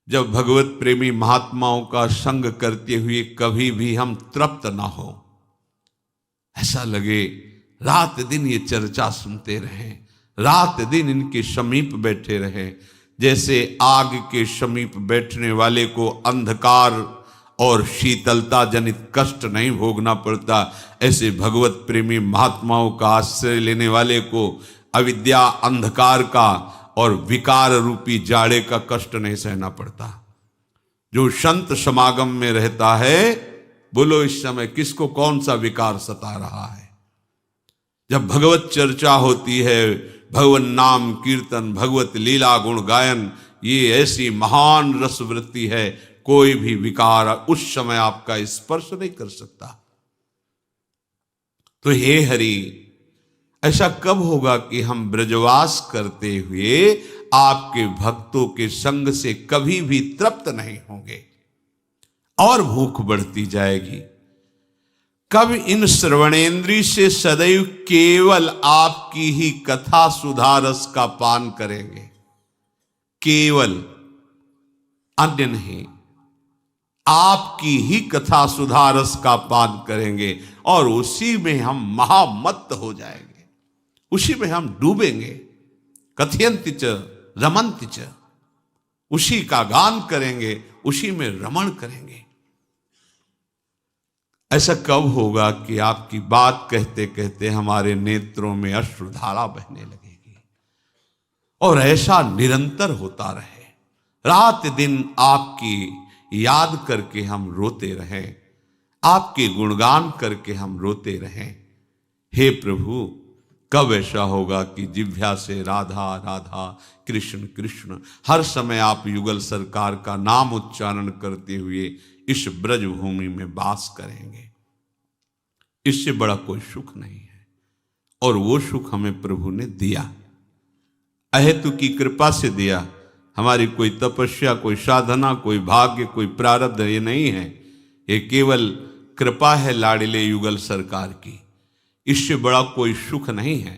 जब भगवत प्रेमी महात्माओं का संग करते हुए कभी भी हम तृप्त ना हो, ऐसा लगे रात दिन ये चर्चा सुनते रहें, रात दिन इनके समीप बैठे रहें। जैसे आग के समीप बैठने वाले को अंधकार और शीतलता जनित कष्ट नहीं भोगना पड़ता, ऐसे भगवत प्रेमी महात्माओं का आश्रय लेने वाले को अविद्या अंधकार का और विकार रूपी जाड़े का कष्ट नहीं सहना पड़ता। जो संत समागम में रहता है, बोलो इस समय किसको कौन सा विकार सता रहा है? जब भगवत चर्चा होती है, भगवन नाम कीर्तन, भगवत लीला गुण गायन, ये ऐसी महान रसवृत्ति है, कोई भी विकार उस समय आपका स्पर्श नहीं कर सकता। तो हे हरि, ऐसा कब होगा कि हम ब्रजवास करते हुए आपके भक्तों के संग से कभी भी तृप्त नहीं होंगे और भूख बढ़ती जाएगी? कब इन श्रवणेन्द्रिय से सदैव केवल आपकी ही कथा सुधारस का पान करेंगे, केवल, अन्य नहीं, आपकी ही कथा सुधारस का पान करेंगे और उसी में हम महामत्त हो जाएंगे, उसी में हम डूबेंगे। कथयन्ति च रमन्ति च, उसी का गान करेंगे, उसी में रमण करेंगे। ऐसा कब होगा कि आपकी बात कहते कहते हमारे नेत्रों में अश्रुधारा बहने लगेगी और ऐसा निरंतर होता रहे, रात दिन आपकी याद करके हम रोते रहें, आपके गुणगान करके हम रोते रहें। हे प्रभु, कब ऐसा होगा कि जिह्वा से राधा राधा कृष्ण कृष्ण हर समय आप युगल सरकार का नाम उच्चारण करते हुए इस ब्रज भूमि में वास करेंगे? इससे बड़ा कोई सुख नहीं है, और वो सुख हमें प्रभु ने दिया, अहेतु की कृपा से दिया। हमारी कोई तपस्या, कोई साधना, कोई भाग्य, कोई प्रारब्ध ये नहीं है, ये केवल कृपा है लाडिले युगल सरकार की। इससे बड़ा कोई सुख नहीं है।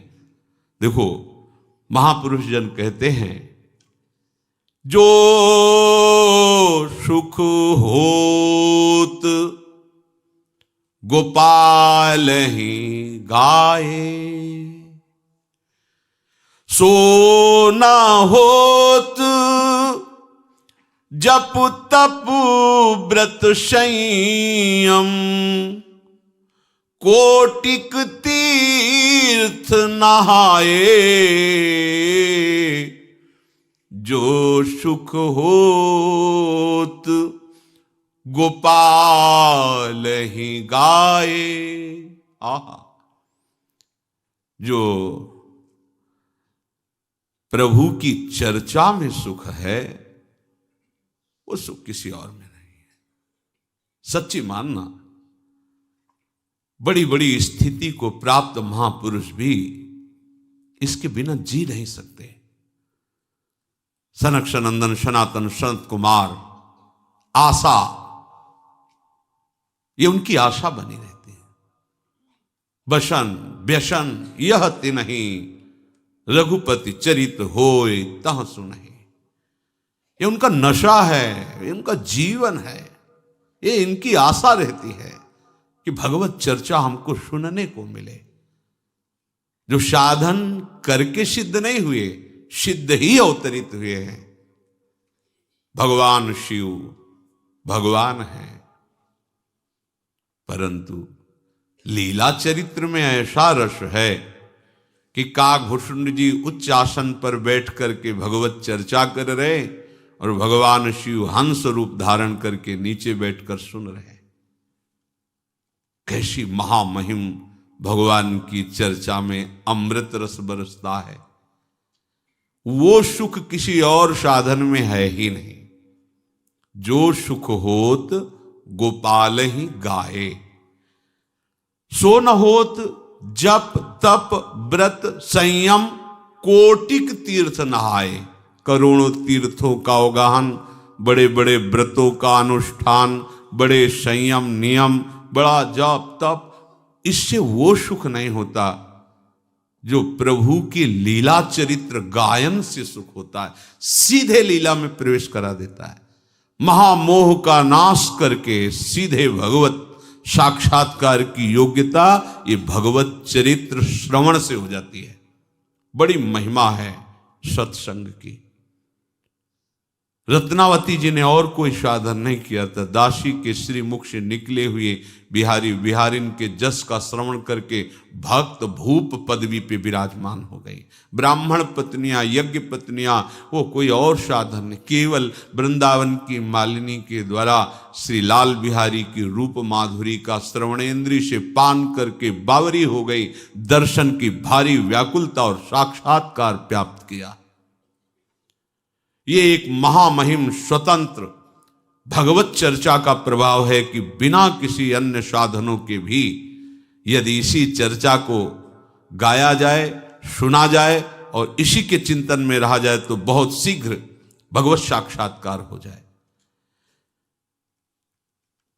देखो, महापुरुष जन कहते हैं, जो सुख होत गोपाल ही गाए, सो ना होत जप तप व्रत संयम, कोटिक तीर्थ नहाए, जो सुख होत गोपाल ही गाए। आहा, जो प्रभु की चर्चा में सुख है, वो सुख किसी और में नहीं है। सच्ची मानना, बड़ी बड़ी स्थिति को प्राप्त महापुरुष भी इसके बिना जी नहीं सकते। सनक सनंदन सनातन संत कुमार, आशा, ये उनकी आशा बनी रहती है। बसन व्यसन यह तिन्हि, रघुपति चरित होय तह सुनहि। ये उनका नशा है, ये उनका जीवन है, ये इनकी आशा रहती है कि भगवत चर्चा हमको सुनने को मिले। जो साधन करके सिद्ध नहीं हुए, सिद्ध ही अवतरित हुए हैं। भगवान शिव भगवान है, परंतु लीला चरित्र में ऐसा रस है कि काकभूषण जी उच्च आसन पर बैठ करके भगवत चर्चा कर रहे और भगवान शिव हंस रूप धारण करके नीचे बैठकर सुन रहे। कैसी महामहिम भगवान की चर्चा में अमृत रस बरसता है। वो सुख किसी और साधन में है ही नहीं। जो सुख होत गोपाल ही गाए, सो न होत जप तप व्रत संयम, कोटिक तीर्थ नहाए। करोड़ों तीर्थों का अवगाहन, बड़े बड़े व्रतों का अनुष्ठान, बड़े संयम नियम, बड़ा जप तप, इससे वो सुख नहीं होता जो प्रभु की लीला चरित्र गायन से सुख होता है। सीधे लीला में प्रवेश करा देता है। महामोह का नाश करके सीधे भगवत साक्षात्कार की योग्यता ये भगवत चरित्र श्रवण से हो जाती है। बड़ी महिमा है सत्संग की। रत्नावती जी ने और कोई साधन नहीं किया था। दासी के श्री मुख से निकले हुए बिहारी बिहारिन के जस का श्रवण करके भक्त भूप पदवी पे विराजमान हो गई। ब्राह्मण पत्नियां, यज्ञ पत्नियां, वो कोई और साधन नहीं, केवल वृंदावन की मालिनी के द्वारा श्री लाल बिहारी की रूप माधुरी का श्रवणेन्द्रिय से पान करके बावरी हो गई। दर्शन की भारी व्याकुलता और साक्षात्कार प्राप्त किया। ये एक महामहिम स्वतंत्र भगवत चर्चा का प्रभाव है कि बिना किसी अन्य साधनों के भी यदि इसी चर्चा को गाया जाए, सुना जाए और इसी के चिंतन में रहा जाए तो बहुत शीघ्र भगवत साक्षात्कार हो जाए।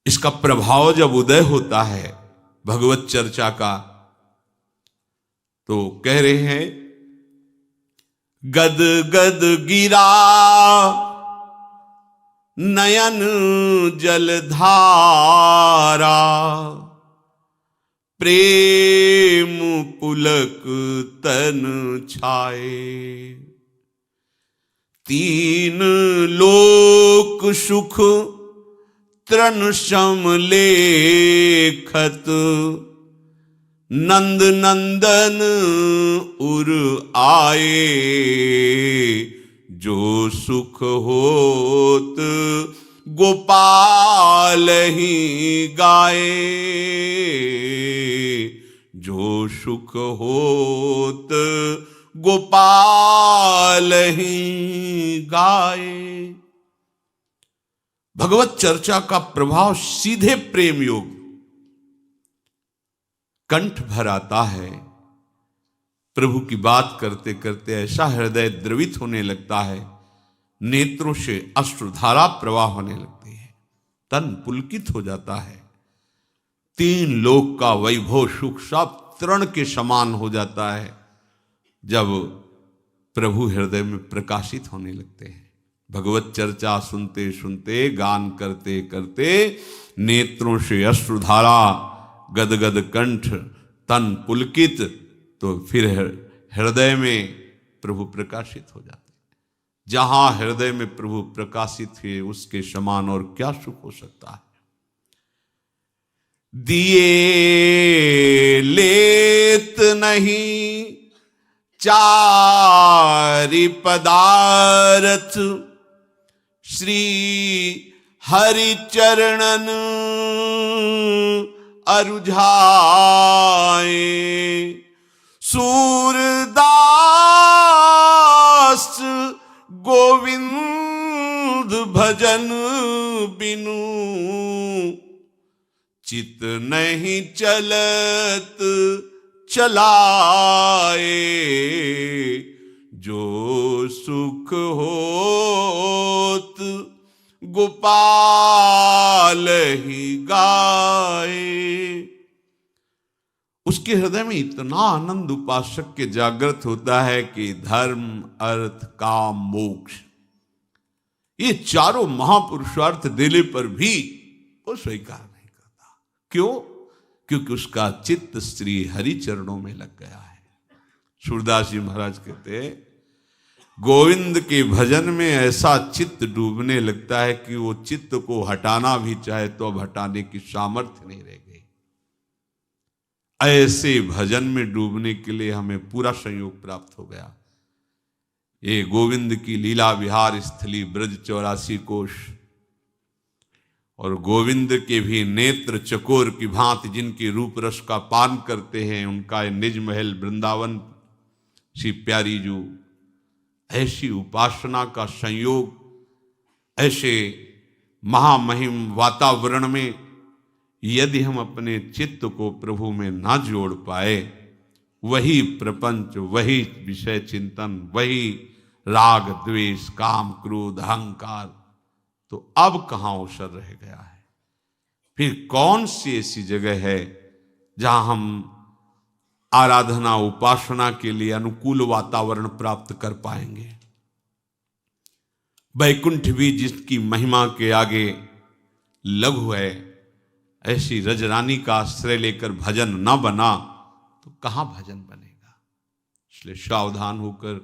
इसका प्रभाव जब उदय होता है भगवत चर्चा का, तो कह रहे हैं गद गद गिरा नयन जलधारा, प्रेम पुलक तन छाए, तीन लोक सुख तृण सम लेखत, नंद नंदन उर आए, जो सुख होत गोपाल ही गाए, जो सुख होत गोपाल ही गाए। भगवत चर्चा का प्रभाव सीधे प्रेम योग कंठ भर आता है। प्रभु की बात करते करते ऐसा हृदय द्रवित होने लगता है, नेत्रों से अश्रुधारा प्रवाह होने लगती है, तन पुलकित हो जाता है। तीन लोक का वैभव सुख सब तृण के समान हो जाता है जब प्रभु हृदय में प्रकाशित होने लगते हैं। भगवत चर्चा सुनते सुनते, गान करते करते नेत्रों से अश्रुधारा, गदगद कंठ, तन पुलकित, तो फिर हृदय में प्रभु प्रकाशित हो जाते हैं। जहां हृदय में प्रभु प्रकाशित हुए उसके समान और क्या सुख हो सकता है। दिए लेत नहीं चारि पदारथ, श्री हरि चरणन अरुझाए, सूरदास गोविंद भजन बिनु, चित नहीं चलत चलाए, जो सुख होत गोपाल ही गाए। उसके हृदय में इतना आनंद उपासक के जागृत होता है कि धर्म, अर्थ, काम, मोक्ष, ये चारों महापुरुषार्थ देने पर भी वो स्वीकार नहीं करता। क्यों? क्योंकि उसका चित्त श्री हरि चरणों में लग गया है। सूरदास जी महाराज कहते हैं, गोविंद के भजन में ऐसा चित्त डूबने लगता है कि वो चित्त को हटाना भी चाहे तो अब हटाने की सामर्थ्य नहीं रह गई। ऐसे भजन में डूबने के लिए हमें पूरा संयोग प्राप्त हो गया। ये गोविंद की लीला विहार स्थली ब्रज 84 कोश, और गोविंद के भी नेत्र चकोर की भांति जिनके रूप रस का पान करते हैं, उनका निज महल वृंदावन सी प्यारी जो ऐसी उपासना का संयोग, ऐसे महामहिम वातावरण में यदि हम अपने चित्त को प्रभु में ना जोड़ पाए, वही प्रपंच, वही विषय चिंतन, वही राग द्वेष, काम, क्रोध, अहंकार, तो अब कहाँ अवसर रह गया है। फिर कौन सी ऐसी जगह है जहां हम आराधना उपासना के लिए अनुकूल वातावरण प्राप्त कर पाएंगे। बैकुंठ भी जिसकी महिमा के आगे लघु है, ऐसी रजरानी का आश्रय लेकर भजन न बना तो कहां भजन बनेगा। इसलिए सावधान होकर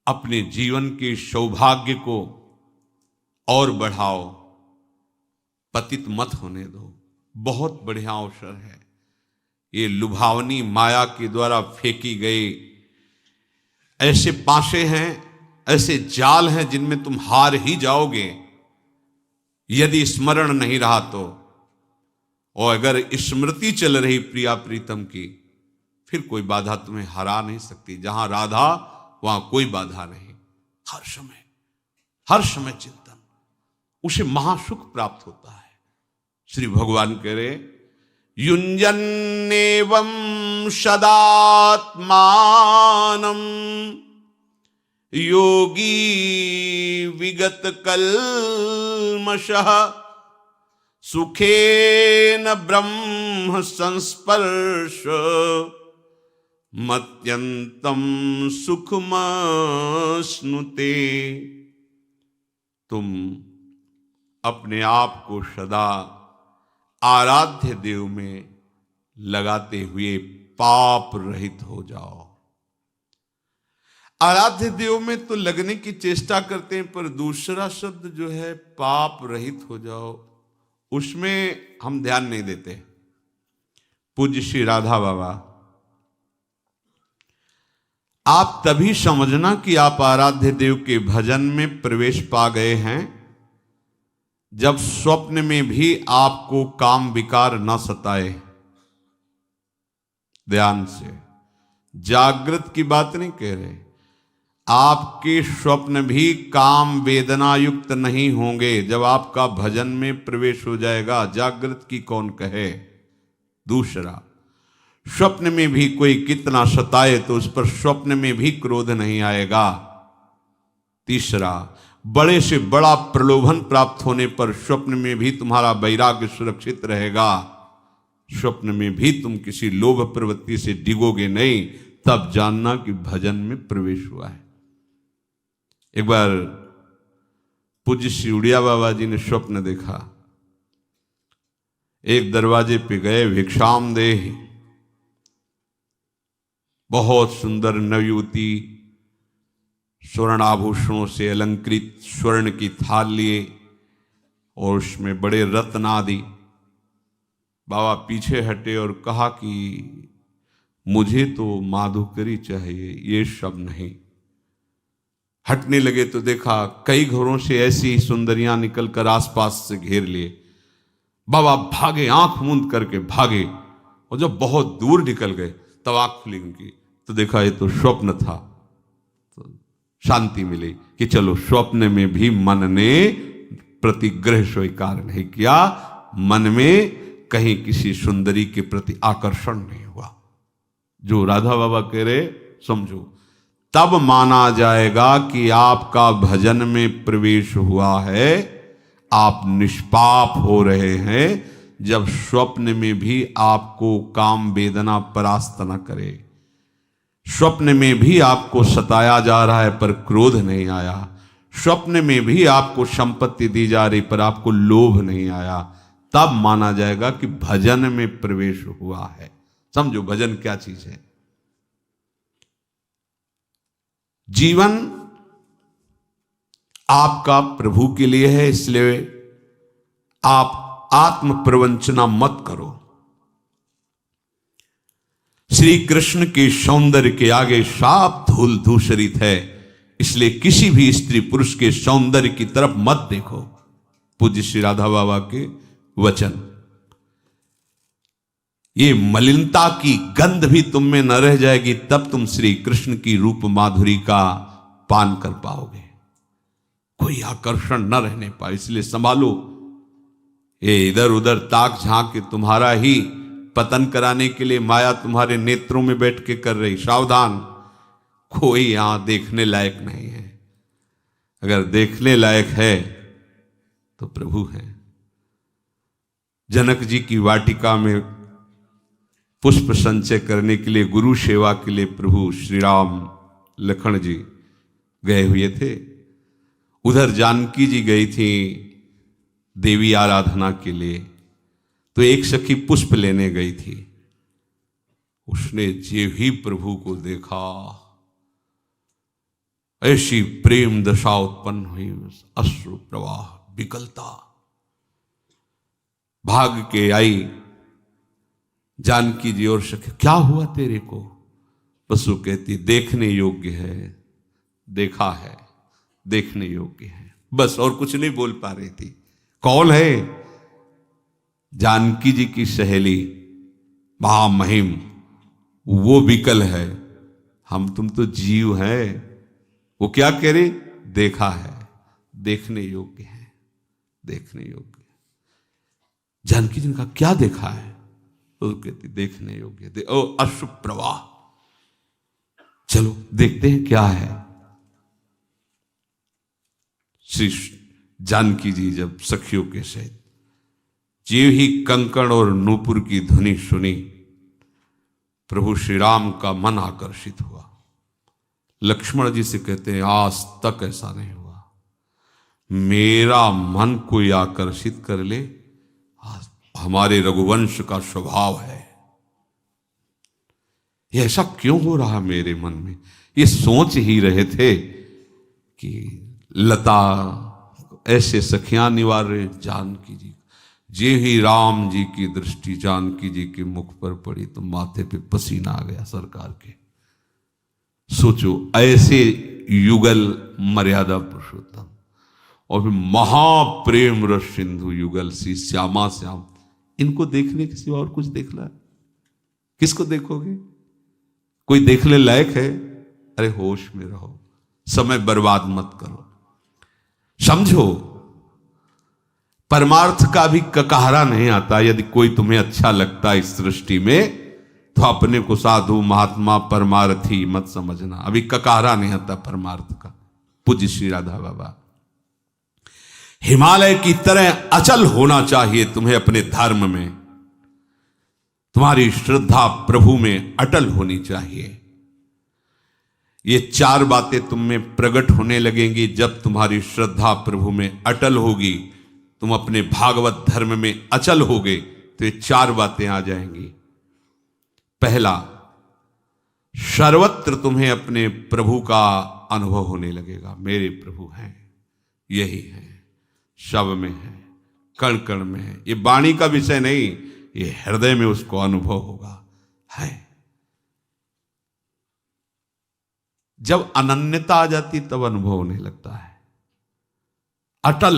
अपने जीवन के सौभाग्य को और बढ़ाओ, पतित मत होने दो। बहुत बढ़िया अवसर है। ये लुभावनी माया के द्वारा फेंकी गई ऐसे पाशे हैं, ऐसे जाल हैं जिनमें तुम हार ही जाओगे यदि स्मरण नहीं रहा तो। और अगर स्मृति चल रही प्रिया प्रीतम की, फिर कोई बाधा तुम्हें हरा नहीं सकती। जहां राधा वहां कोई बाधा नहीं। हर समय चिंतन, उसे महासुख प्राप्त होता है। श्री भगवान कह रहे युञ्जन्नेवं सदात्मानं योगी विगत कल्मषः सुखेन ब्रह्म संस्पर्श मत्यंतम सुखमश्नुते। तुम अपने आप को सदा आराध्य देव में लगाते हुए पाप रहित हो जाओ। आराध्य देव में तो लगने की चेष्टा करते हैं, पर दूसरा शब्द जो है पाप रहित हो जाओ, उसमें हम ध्यान नहीं देते। पूज्य श्री राधा बाबा, आप तभी समझना कि आप आराध्य देव के भजन में प्रवेश पा गए हैं जब स्वप्न में भी आपको काम विकार न सताए। ध्यान से, जागृत की बात नहीं कह रहे। आपके स्वप्न भी काम वेदना युक्त नहीं होंगे जब आपका भजन में प्रवेश हो जाएगा। जागृत की कौन कहे। दूसरा, स्वप्न में भी कोई कितना सताए तो उस पर स्वप्न में भी क्रोध नहीं आएगा। तीसरा, बड़े से बड़ा प्रलोभन प्राप्त होने पर स्वप्न में भी तुम्हारा वैराग्य सुरक्षित रहेगा। स्वप्न में भी तुम किसी लोभ प्रवृत्ति से डिगोगे नहीं। तब जानना कि भजन में प्रवेश हुआ है। एक बार पूज्य श्री उड़िया बाबा जी ने स्वप्न देखा। एक दरवाजे पे गए, भिक्षाम देहि। बहुत सुंदर नवयुवती, स्वर्ण आभूषणों से अलंकृत, स्वर्ण की थाल लिए और उसमें बड़े रत्न आदि। बाबा पीछे हटे और कहा कि मुझे तो माधुकरी चाहिए, ये सब नहीं। हटने लगे तो देखा कई घरों से ऐसी सुंदरियां निकलकर आसपास से घेर लिए। बाबा भागे, आंख मूंद करके भागे, और जब बहुत दूर निकल गए तब आंख खुली उनकी, तो देखा ये तो स्वप्न था। तो शांति मिली कि चलो, स्वप्न में भी मन ने प्रतिग्रह स्वीकार नहीं किया, मन में कहीं किसी सुंदरी के प्रति आकर्षण नहीं हुआ। जो राधा बाबा कह रहे समझो, तब माना जाएगा कि आपका भजन में प्रवेश हुआ है, आप निष्पाप हो रहे हैं, जब स्वप्न में भी आपको काम वेदना परास्त न करे। स्वप्न में भी आपको सताया जा रहा है पर क्रोध नहीं आया। स्वप्न में भी आपको संपत्ति दी जा रही पर आपको लोभ नहीं आया। तब माना जाएगा कि भजन में प्रवेश हुआ है। समझो भजन क्या चीज है। जीवन आपका प्रभु के लिए है, इसलिए आप आत्म प्रवंचना मत करो। श्री कृष्ण के सौंदर्य के आगे साफ धूल धूसरित है, इसलिए किसी भी स्त्री पुरुष के सौंदर्य की तरफ मत देखो। पूज्य श्री राधा बाबा के वचन। ये मलिनता की गंध भी तुम में न रह जाएगी, तब तुम श्री कृष्ण की रूप माधुरी का पान कर पाओगे। कोई आकर्षण न रहने पाए, इसलिए संभालो। ये इधर उधर ताक झांक के तुम्हारा ही पतन कराने के लिए माया तुम्हारे नेत्रों में बैठ के कर रही। सावधान, कोई यहां देखने लायक नहीं है। अगर देखने लायक है तो प्रभु है। जनक जी की वाटिका में पुष्प संचय करने के लिए, गुरु सेवा के लिए प्रभु श्री राम लखन जी गए हुए थे। उधर जानकी जी गई थी देवी आराधना के लिए, तो एक सखी पुष्प लेने गई थी। उसने जे ही प्रभु को देखा, ऐसी प्रेम दशा उत्पन्न हुई, अश्रु प्रवाह, विकलता। भाग के आई जानकी जी और सखी, क्या हुआ तेरे को? बसु कहती, देखने योग्य है, देखा है, देखने योग्य है। बस और कुछ नहीं बोल पा रही थी। कौन है? जानकी जी की सहेली महामहिम, वो विकल है, हम तुम तो जीव हैं। वो क्या कह रही? देखा है, देखने योग्य है, देखने योग्य। जानकी जी ने कहा, क्या देखा है? तो कहती, देखने योग्य ओ अश्रु प्रवाह। चलो देखते हैं क्या है। श्री जानकी जी जब सखियों के सहित जीव ही कंकण और नूपुर की ध्वनि सुनी, प्रभु श्री राम का मन आकर्षित हुआ। लक्ष्मण जी से कहते हैं, आज तक ऐसा नहीं हुआ, मेरा मन कोई आकर्षित कर ले, हमारे रघुवंश का स्वभाव है। ये ऐसा क्यों हो रहा मेरे मन में? ये सोच ही रहे थे कि लता ऐसे सखियां निवार रहे। जानकी जी, जे ही राम जी की दृष्टि जानकी जी के मुख पर पड़ी तो माथे पे पसीना आ गया सरकार के। सोचो, ऐसे युगल मर्यादा पुरुषोत्तम और फिर महाप्रेम रस सिंधु युगल सी श्यामा श्याम, इनको देखने के सिवा और कुछ देखना है? किसको देखोगे? कोई देखने लायक है? अरे होश में रहो, समय बर्बाद मत करो। समझो, परमार्थ का भी ककहरा नहीं आता। यदि कोई तुम्हें अच्छा लगता इस सृष्टि में तो अपने को साधु महात्मा परमार्थी मत समझना। अभी ककहरा नहीं आता परमार्थ का। पूज्य श्री राधा बाबा, हिमालय की तरह अचल होना चाहिए तुम्हें अपने धर्म में। तुम्हारी श्रद्धा प्रभु में अटल होनी चाहिए। ये चार बातें तुम में प्रकट होने लगेंगी जब तुम्हारी श्रद्धा प्रभु में अटल होगी, तुम अपने भागवत धर्म में अचल होगे तो ये चार बातें आ जाएंगी। पहला, सर्वत्र तुम्हें अपने प्रभु का अनुभव होने लगेगा। मेरे प्रभु हैं, यही है, शव में है, कण कण में है। ये वाणी का विषय नहीं, ये हृदय में उसको अनुभव होगा। है जब अनन्यता आ जाती तब अनुभव होने लगता है। अटल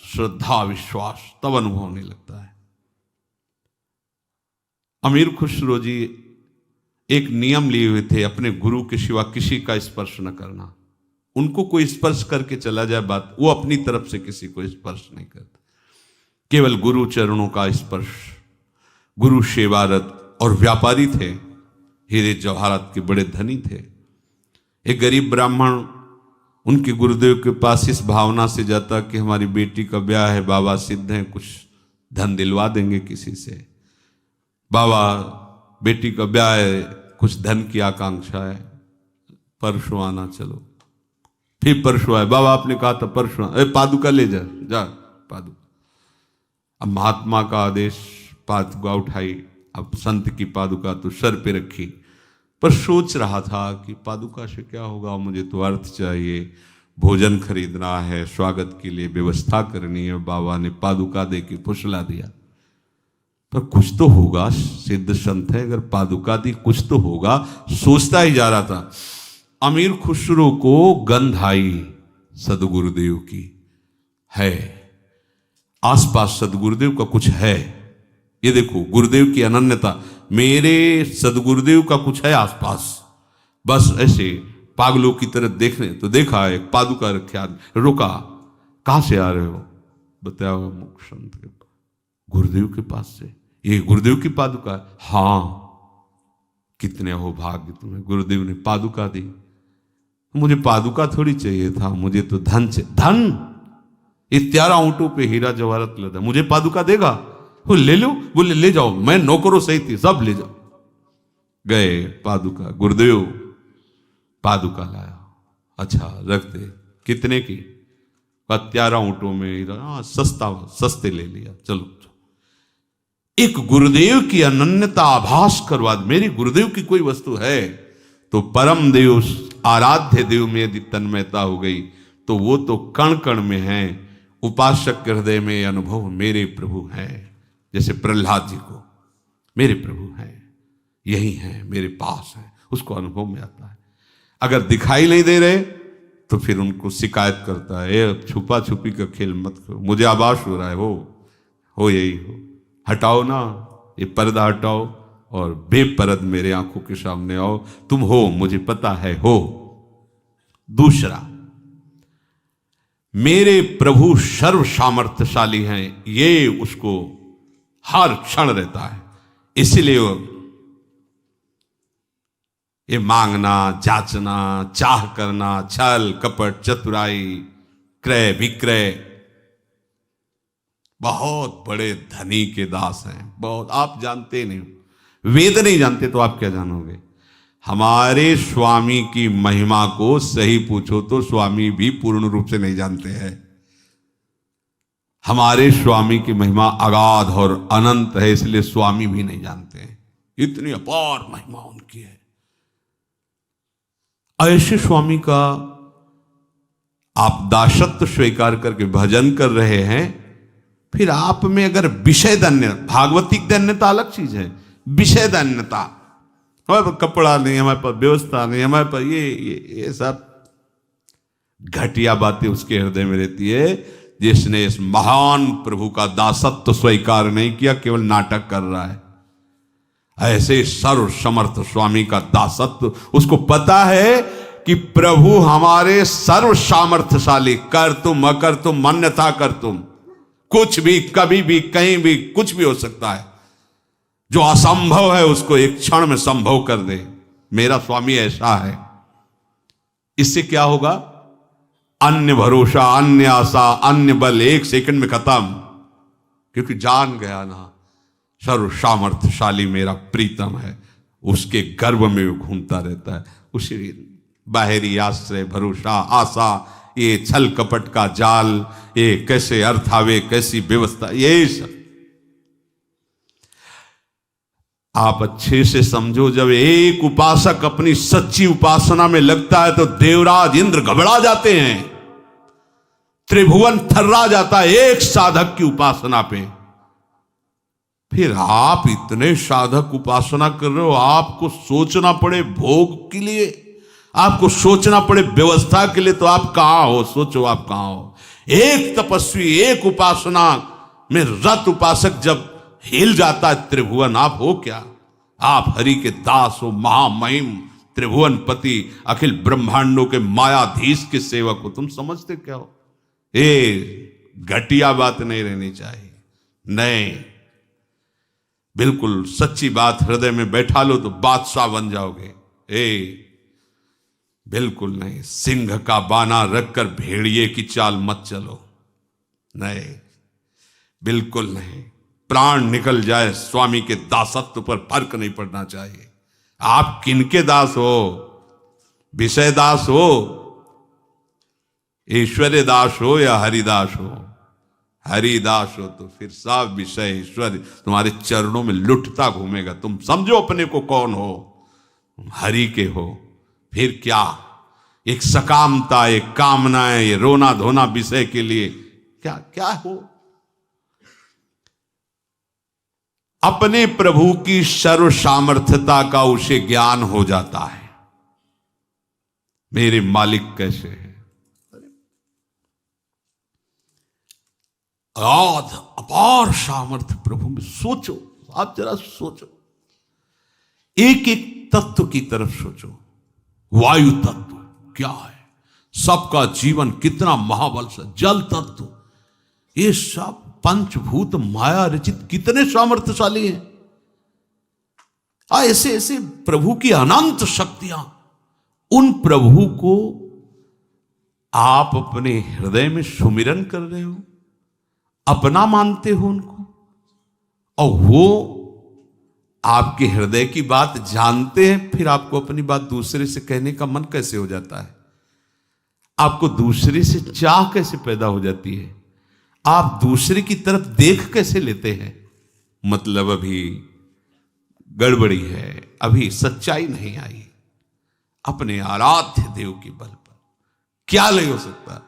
श्रद्धा विश्वास तब अनुभव होने लगता है। अमीर खुसरो जी एक नियम लिए हुए थे, अपने गुरु के सिवा किसी का स्पर्श न करना। उनको कोई स्पर्श करके चला जाए बात, वो अपनी तरफ से किसी को स्पर्श नहीं करता, केवल गुरु चरणों का स्पर्श। गुरु सेवारत और व्यापारी थे, हीरे जवाहरात के बड़े धनी थे। एक गरीब ब्राह्मण उनके गुरुदेव के पास इस भावना से जाता कि हमारी बेटी का ब्याह है, बाबा सिद्ध हैं, कुछ धन दिलवा देंगे किसी से। बाबा बेटी का ब्याह है, कुछ धन की आकांक्षा है, परसों आना चलो। फिर परसों आए, बाबा आपने कहा था परसों, पादुका ले जा जा पादुका। अब महात्मा का आदेश, पादुका उठाई। अब संत की पादुका तो सर पे रखी, पर सोच रहा था कि पादुका से क्या होगा, मुझे तो अर्थ चाहिए, भोजन खरीदना है, स्वागत के लिए व्यवस्था करनी है। बाबा ने पादुका दे के फुसला दिया, पर कुछ तो होगा, सिद्ध संत है, अगर पादुका दी कुछ तो होगा। सोचता ही जा रहा था। अमीर खुसरो को गंध आई सदगुरुदेव की, है आसपास सदगुरुदेव का कुछ है। ये देखो गुरुदेव की अनन्यता, मेरे सदगुरुदेव का कुछ है आसपास। बस ऐसे पागलों की तरह देखने तो देखा एक पादुका रखे, रुका, कहां से आ रहे हो? बताया हुआ मुख संत के गुरुदेव के पास से। ये गुरुदेव की पादुका? हाँ। कितने हो भाग्य तुम्हें, गुरुदेव ने पादुका दी। मुझे पादुका थोड़ी चाहिए था, मुझे तो धन चाहिए। धन? इत्यारा ऊंटों पे हीरा जवाहरत लदा, मुझे पादुका देगा? वो ले लो, बोले ले जाओ, मैं नौकरों सही थी, सब ले जाओ। गए पादुका, गुरुदेव पादुका लाया। अच्छा रख दे। कितने की? 11 ऊँटों में सस्ते ले लिया, चलो। एक गुरुदेव की अनन्यता आभास करवा, मेरे गुरुदेव की कोई वस्तु है तो परम देव, आराध्य देव में यदि तन्मयता हो गई तो वो तो कण कण में है। उपासक के हृदय में अनुभव मेरे प्रभु हैं, जैसे प्रहलाद जी को मेरे प्रभु हैं, यही हैं, मेरे पास हैं, उसको अनुभव में आता है। अगर दिखाई नहीं दे रहे तो फिर उनको शिकायत करता है, ये छुपा छुपी का खेल मत करो, मुझे आभास हो रहा है, हो यही हो, हटाओ ना ये पर्दा, हटाओ और बेपरद मेरे आंखों के सामने आओ, तुम हो, मुझे पता है हो। दूसरा, मेरे प्रभु सर्व सामर्थ्यशाली हैं, ये उसको हर क्षण रहता है। इसलिए ये मांगना, जांचना, चाह करना, छल कपट, चतुराई, क्रय विक्रय, बहुत बड़े धनी के दास हैं, बहुत। आप जानते नहीं, वेद नहीं जानते तो आप क्या जानोगे। हमारे स्वामी की महिमा को सही पूछो तो स्वामी भी पूर्ण रूप से नहीं जानते हैं। हमारे स्वामी की महिमा अगाध और अनंत है, इसलिए स्वामी भी नहीं जानते हैं, इतनी अपार महिमा उनकी है। ऐसे स्वामी का आप दासत्व स्वीकार करके भजन कर रहे हैं, फिर आप में अगर विषय दन्य, भागवतिक दन्यता अलग चीज है, विषय दन्यता, हमारे पास कपड़ा नहीं, हमारे पास व्यवस्था नहीं, हमारे पास ये सब घटिया बातें उसके हृदय में रहती है, जिसने इस महान प्रभु का दासत्व स्वीकार नहीं किया, केवल नाटक कर रहा है। ऐसे सर्व समर्थ स्वामी का दासत्व, उसको पता है कि प्रभु हमारे सर्व सामर्थ्यशाली, कर तुम अकर तुम अन्यथा कर तुम, कुछ भी कभी भी कहीं भी कुछ भी हो सकता है। जो असंभव है उसको एक क्षण में संभव कर दे, मेरा स्वामी ऐसा है। इससे क्या होगा? अन्य भरोसा, अन्य आशा, अन्य बल एक सेकंड में खत्म, क्योंकि जान गया ना सर्व सामर्थ्यशाली मेरा प्रीतम है, उसके गर्भ में वो घूमता रहता है। उसी बाहरी आश्रय, भरोसा, आशा, ये छल कपट का जाल, ये कैसे अर्थ आवे, कैसी व्यवस्था, ये सब आप अच्छे से समझो। जब एक उपासक अपनी सच्ची उपासना में लगता है तो देवराज इंद्र घबरा जाते हैं, त्रिभुवन थर्रा जाता है एक साधक की उपासना पे। फिर आप इतने साधक उपासना कर रहे हो, आपको सोचना पड़े भोग के लिए, आपको सोचना पड़े व्यवस्था के लिए, तो आप कहां हो? सोचो आप कहां हो। एक तपस्वी, एक उपासना में रत उपासक जब हिल जाता है त्रिभुवन, आप हो क्या? आप हरि के दास हो, महामहिम त्रिभुवन पति, अखिल ब्रह्मांडों के मायाधीश के सेवक हो। तुम समझते क्या हो? घटिया बात नहीं रहनी चाहिए। नहीं, बिल्कुल सच्ची बात हृदय में बैठा लो तो बादशाह बन जाओगे। बिल्कुल नहीं, सिंह का बाना रखकर भेड़िए की चाल मत चलो। नहीं, बिल्कुल नहीं। प्राण निकल जाए, स्वामी के दासत्व पर फर्क नहीं पड़ना चाहिए। आप किनके दास हो? विषय दास हो, ईश्वर्य दास हो या हरिदास हो? हरिदास हो तो फिर सब विषय ईश्वर तुम्हारे चरणों में लुटता घूमेगा। तुम समझो अपने को कौन हो, हरि के हो। फिर क्या एक सकामता, एक कामनाएं, ये रोना धोना विषय के लिए क्या क्या हो? अपने प्रभु की सर्व सामर्थ्यता का उसे ज्ञान हो जाता है, मेरे मालिक कैसे हैं। अगाध अपार सामर्थ्य प्रभु में। सोचो, आप जरा सोचो, एक एक तत्व की तरफ सोचो। वायु तत्व क्या है, सबका जीवन कितना महाबल से, जल तत्व, ये सब पंचभूत माया रचित कितने सामर्थ्यशाली हैं। ऐसे ऐसे प्रभु की अनंत शक्तियां, उन प्रभु को आप अपने हृदय में सुमिरन कर रहे हो, अपना मानते हो उनको, और वो आपके हृदय की बात जानते हैं, फिर आपको अपनी बात दूसरे से कहने का मन कैसे हो जाता है? आपको दूसरे से चाह कैसे पैदा हो जाती है? आप दूसरे की तरफ देख कैसे लेते हैं? मतलब अभी गड़बड़ी है, अभी सच्चाई नहीं आई। अपने आराध्य देव के बल पर क्या नहीं हो सकता।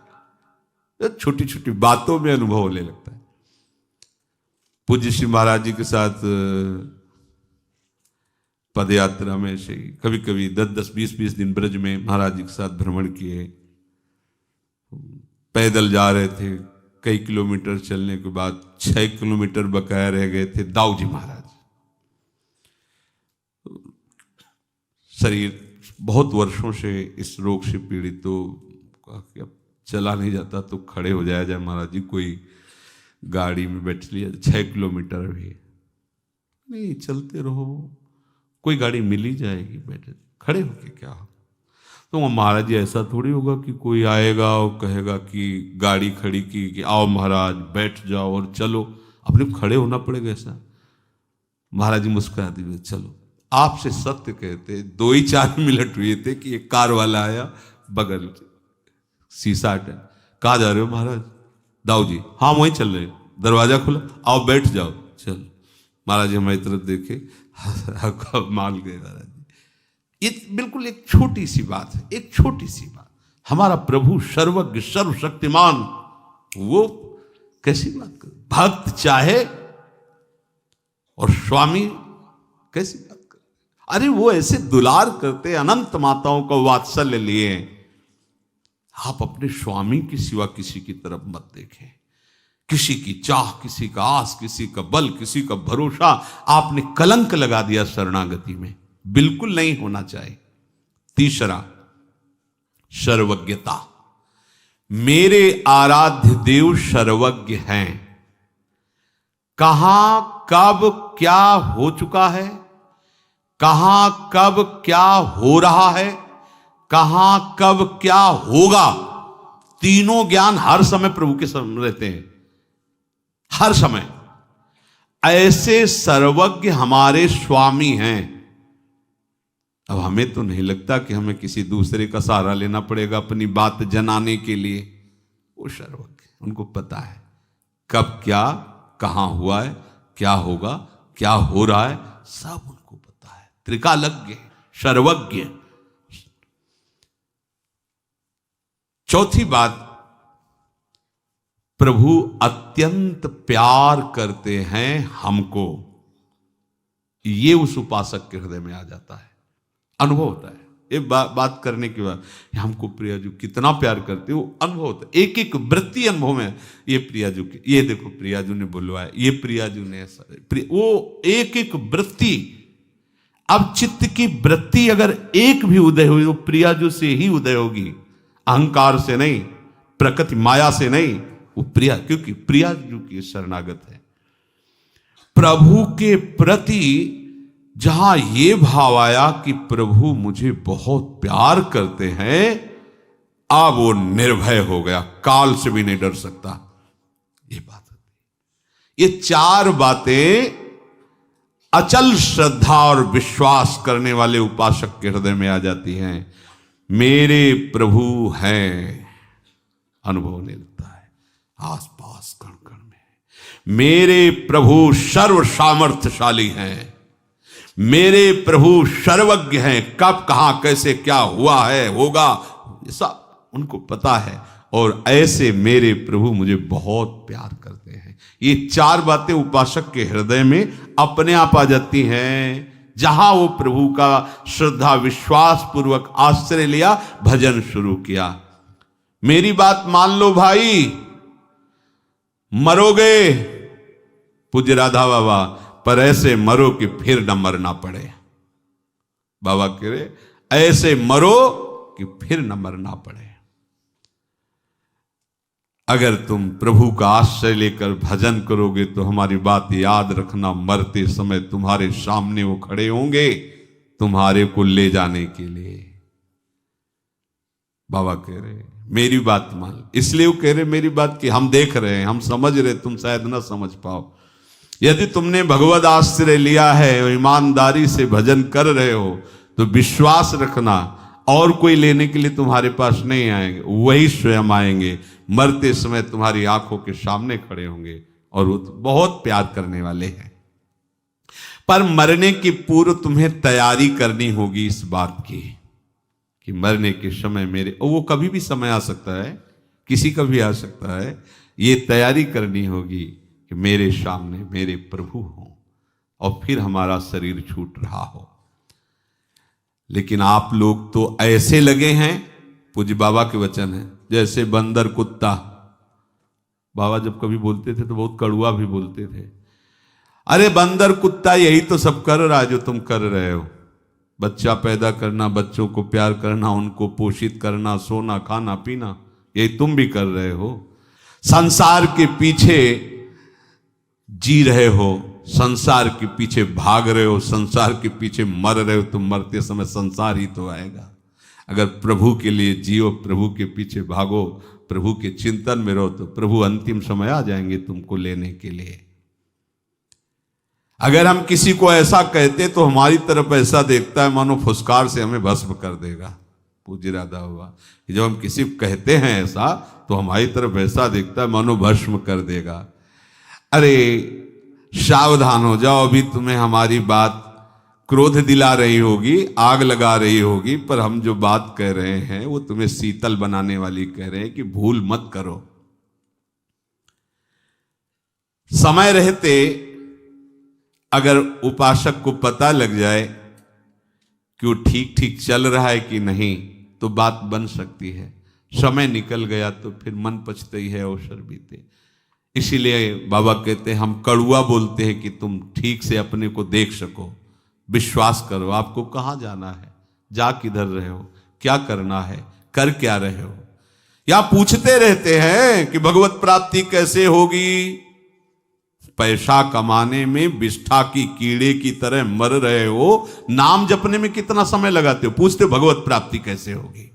छोटी छोटी बातों में अनुभव होने लगता है। पूज्य श्री महाराज जी के साथ पद यात्रा में से कभी कभी 10-10, 20-20 दिन ब्रज में महाराज जी के साथ भ्रमण किए। पैदल जा रहे थे, कई किलोमीटर चलने के बाद 6 किलोमीटर बकाया रह गए थे। दाऊ जी महाराज, शरीर बहुत वर्षों से इस रोग से पीड़ित, तो अब चला नहीं जाता तो खड़े हो जाया जाए महाराज जी, कोई गाड़ी में बैठ लिया। 6 किलोमीटर भी नहीं, चलते रहो, कोई गाड़ी मिल ही जाएगी, बैठे खड़े होके क्या। तो महाराज जी ऐसा थोड़ी होगा कि कोई आएगा और कहेगा कि गाड़ी खड़ी की कि आओ महाराज बैठ जाओ और चलो, अपने खड़े होना पड़ेगा ऐसा। महाराज जी मुस्कुराते हुए, चलो। आपसे सत्य कहते 2 ही 4 मिनट हुए थे कि एक कार वाला आया, बगल शीशा हटा, कहाँ जा रहे हो महाराज? दाऊ जी, हाँ वहीं चल रहे, दरवाजा खुला, आओ बैठ जाओ। चल महाराज जी हमारी तरफ देखे, मान गए महाराज जी। ये बिल्कुल एक छोटी सी बात है, एक छोटी सी बात। हमारा प्रभु सर्वज्ञ सर्वशक्तिमान, वो कैसी बात कर, भक्त चाहे और स्वामी कैसी बात कर। अरे वो ऐसे दुलार करते, अनंत माताओं को वात्सल्य लिए। आप अपने स्वामी के सिवा किसी की तरफ मत देखें। किसी की चाह, किसी का आस, किसी का बल, किसी का भरोसा आपने कलंक लगा दिया शरणागति में, बिल्कुल नहीं होना चाहिए। तीसरा, सर्वज्ञता। मेरे आराध्य देव सर्वज्ञ हैं। कहां कब क्या हो चुका है, कहां कब क्या हो रहा है, कहां कब क्या होगा, तीनों ज्ञान हर समय प्रभु के सामने रहते हैं, हर समय। ऐसे सर्वज्ञ हमारे स्वामी हैं। अब हमें तो नहीं लगता कि हमें किसी दूसरे का सहारा लेना पड़ेगा अपनी बात जनाने के लिए। वो सर्वज्ञ, उनको पता है कब क्या कहां हुआ है, क्या होगा, क्या हो रहा है, सब उनको पता है। त्रिकालज्ञ, सर्वज्ञ। चौथी बात, प्रभु अत्यंत प्यार करते हैं हमको। ये उस उपासक के हृदय में आ जाता है, अनुभव होता है। ये बात करने के बाद हमको प्रियाजू कितना प्यार करते हो, अनुभव होता है। एक एक वृत्ति अनुभव में, ये प्रियाजू के, ये देखो प्रियाजू ने बुलवाया, ये प्रियाजू ने ऐसा, वो एक एक वृत्ति। अब चित्त की वृत्ति अगर एक भी उदय हुई, वो प्रियाजू से ही उदय होगी, अहंकार से नहीं, प्रकृति माया से नहीं। वो प्रिया, क्योंकि प्रियाजू की शरणागत है। प्रभु के प्रति जहां ये भाव आया कि प्रभु मुझे बहुत प्यार करते हैं, अब वो निर्भय हो गया, काल से भी नहीं डर सकता। ये बात, ये 4 बातें अचल श्रद्धा और विश्वास करने वाले उपासक के हृदय में आ जाती हैं। मेरे प्रभु हैं, अनुभव होने लगता है आसपास कण कण में। मेरे प्रभु सर्व सामर्थ्यशाली हैं, मेरे प्रभु सर्वज्ञ हैं, कब कहां कैसे क्या हुआ है, होगा, ये सब उनको पता है। और ऐसे मेरे प्रभु मुझे बहुत प्यार करते हैं। ये 4 बातें उपासक के हृदय में अपने आप आ जाती हैं। जहां वो प्रभु का श्रद्धा विश्वास पूर्वक आश्रय लिया, भजन शुरू किया। मेरी बात मान लो भाई, मरोगे पूज्य राधा बाबा, पर ऐसे मरो कि फिर न मरना पड़े। बाबा कह रहे ऐसे मरो कि फिर न मरना पड़े। अगर तुम प्रभु का आश्रय लेकर भजन करोगे तो हमारी बात याद रखना, मरते समय तुम्हारे सामने वो खड़े होंगे तुम्हारे को ले जाने के लिए। बाबा कह रहे मेरी बात मान। इसलिए वो कह रहे मेरी बात कि हम देख रहे हैं, हम समझ रहे, तुम शायद ना समझ पाओ। यदि तुमने भगवद आश्रय लिया है और ईमानदारी से भजन कर रहे हो तो विश्वास रखना, और कोई लेने के लिए तुम्हारे पास नहीं आएंगे, वही स्वयं आएंगे, मरते समय तुम्हारी आंखों के सामने खड़े होंगे और वो बहुत प्यार करने वाले हैं। पर मरने के पूर्व तुम्हें तैयारी करनी होगी इस बात की कि मरने के समय मेरे, और वो कभी भी समय आ सकता है, किसी का भी आ सकता है, ये तैयारी करनी होगी कि मेरे सामने मेरे प्रभु हों और फिर हमारा शरीर छूट रहा हो। लेकिन आप लोग तो ऐसे लगे हैं, पूज्य बाबा के वचन है, जैसे बंदर कुत्ता। बाबा जब कभी बोलते थे तो बहुत कड़वा भी बोलते थे। अरे बंदर कुत्ता यही तो सब कर रहा है जो तुम कर रहे हो। बच्चा पैदा करना, बच्चों को प्यार करना, उनको पोषित करना, सोना खाना पीना, यही तुम भी कर रहे हो। संसार के पीछे जी रहे हो, संसार के पीछे भाग रहे हो, संसार के पीछे मर रहे हो। तुम मरते समय संसार ही तो आएगा। अगर प्रभु के लिए जियो, प्रभु के पीछे भागो, प्रभु के चिंतन में रहो, तो प्रभु अंतिम समय आ जाएंगे तुमको लेने के लिए। अगर हम किसी को ऐसा कहते तो हमारी तरफ ऐसा देखता है मानो फुसकार से हमें भस्म कर देगा। पूज्य राधा हुआ कि जब हम किसी को कहते हैं ऐसा तो हमारी तरफ ऐसा देखता है मानो भस्म कर देगा। अरे सावधान हो जाओ, अभी तुम्हें हमारी बात क्रोध दिला रही होगी, आग लगा रही होगी, पर हम जो बात कह रहे हैं वो तुम्हें शीतल बनाने वाली कह रहे हैं कि भूल मत करो। समय रहते अगर उपासक को पता लग जाए कि वो ठीक ठीक चल रहा है कि नहीं, तो बात बन सकती है। समय निकल गया तो फिर मन पछताई है, अवसर बीते। इसीलिए बाबा कहते हैं हम कड़ुआ बोलते हैं कि तुम ठीक से अपने को देख सको, विश्वास करो। आपको कहाँ जाना है, जा किधर रहे हो, क्या करना है, कर क्या रहे हो। या पूछते रहते हैं कि भगवत प्राप्ति कैसे होगी। पैसा कमाने में विष्ठा की कीड़े की तरह मर रहे हो, नाम जपने में कितना समय लगाते हो, पूछते हो भगवत प्राप्ति कैसे होगी।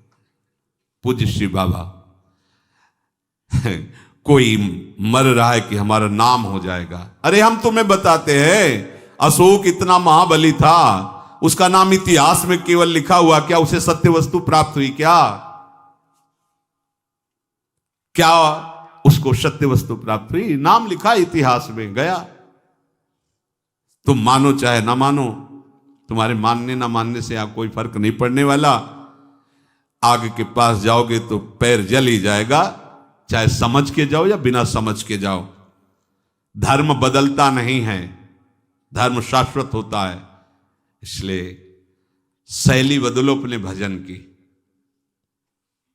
पूज्य श्री बाबा कोई मर रहा है कि हमारा नाम हो जाएगा। अरे हम तुम्हें बताते हैं, अशोक इतना महाबली था, उसका नाम इतिहास में केवल लिखा हुआ, क्या उसे सत्य वस्तु प्राप्त हुई? क्या उसको सत्य वस्तु प्राप्त हुई? नाम लिखा इतिहास में, गया। तुम मानो चाहे ना मानो, तुम्हारे मानने ना मानने से यहाँ कोई फर्क नहीं पड़ने वाला। आग के पास जाओगे तो पैर जल ही जाएगा, चाहे समझ के जाओ या बिना समझ के जाओ। धर्म बदलता नहीं है, धर्म शाश्वत होता है। इसलिए शैली बदलो अपने भजन की।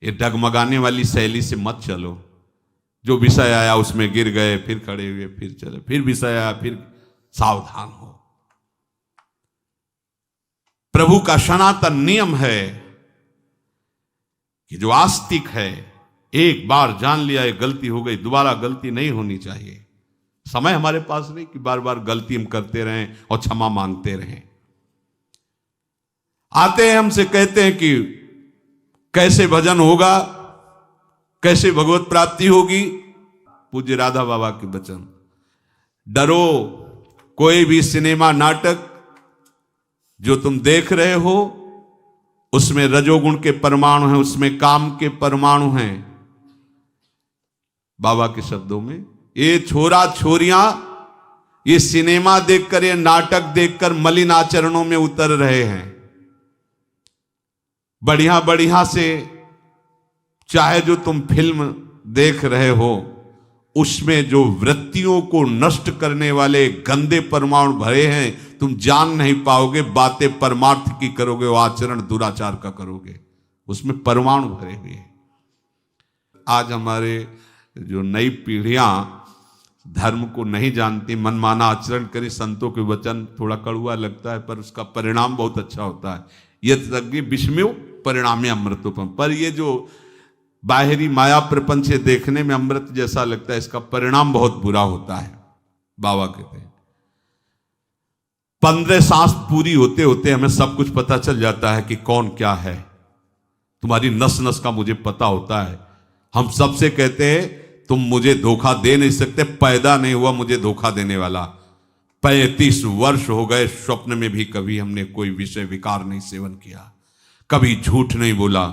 ये डगमगाने वाली शैली से मत चलो। जो विषय आया उसमें गिर गए, फिर खड़े हुए, फिर चले, फिर विषय आया, फिर सावधान हो। प्रभु का सनातन नियम है कि जो आस्तिक है, एक बार जान लिया है गलती हो गई, दोबारा गलती नहीं होनी चाहिए। समय हमारे पास नहीं कि बार बार गलती हम करते रहें और क्षमा मांगते रहें। आते हैं हमसे कहते हैं कि कैसे भजन होगा, कैसे भगवत प्राप्ति होगी। पूज्य राधा बाबा के वचन, डरो कोई भी सिनेमा नाटक जो तुम देख रहे हो उसमें रजोगुण के परमाणु हैं, उसमें काम के परमाणु हैं। बाबा के शब्दों में, ये छोरा छोरियां ये सिनेमा देखकर, ये नाटक देखकर मलिन आचरणों में उतर रहे हैं। बढ़िया बढ़िया से चाहे जो तुम फिल्म देख रहे हो, उसमें जो वृत्तियों को नष्ट करने वाले गंदे परमाणु भरे हैं, तुम जान नहीं पाओगे। बातें परमार्थ की करोगे, वो आचरण दुराचार का करोगे, उसमें परमाणु भरे हुए हैं। आज हमारे जो नई पीढ़ियां धर्म को नहीं जानती, मनमाना आचरण करी। संतों के वचन थोड़ा कड़वा लगता है, पर उसका परिणाम बहुत अच्छा होता है। यज्ञ विस्मयो परिणामे अमृतोपम। पर ये जो बाहरी माया प्रपंच देखने में अमृत जैसा लगता है, इसका परिणाम बहुत बुरा होता है। बाबा कहते हैं 15 सांस पूरी होते होते हमें सब कुछ पता चल जाता है कि कौन क्या है। तुम्हारी नस नस का मुझे पता होता है। हम सबसे कहते हैं तुम मुझे धोखा दे नहीं सकते, पैदा नहीं हुआ मुझे धोखा देने वाला। 35 वर्ष हो गए, स्वप्न में भी कभी हमने कोई विषय विकार नहीं सेवन किया, कभी झूठ नहीं बोला।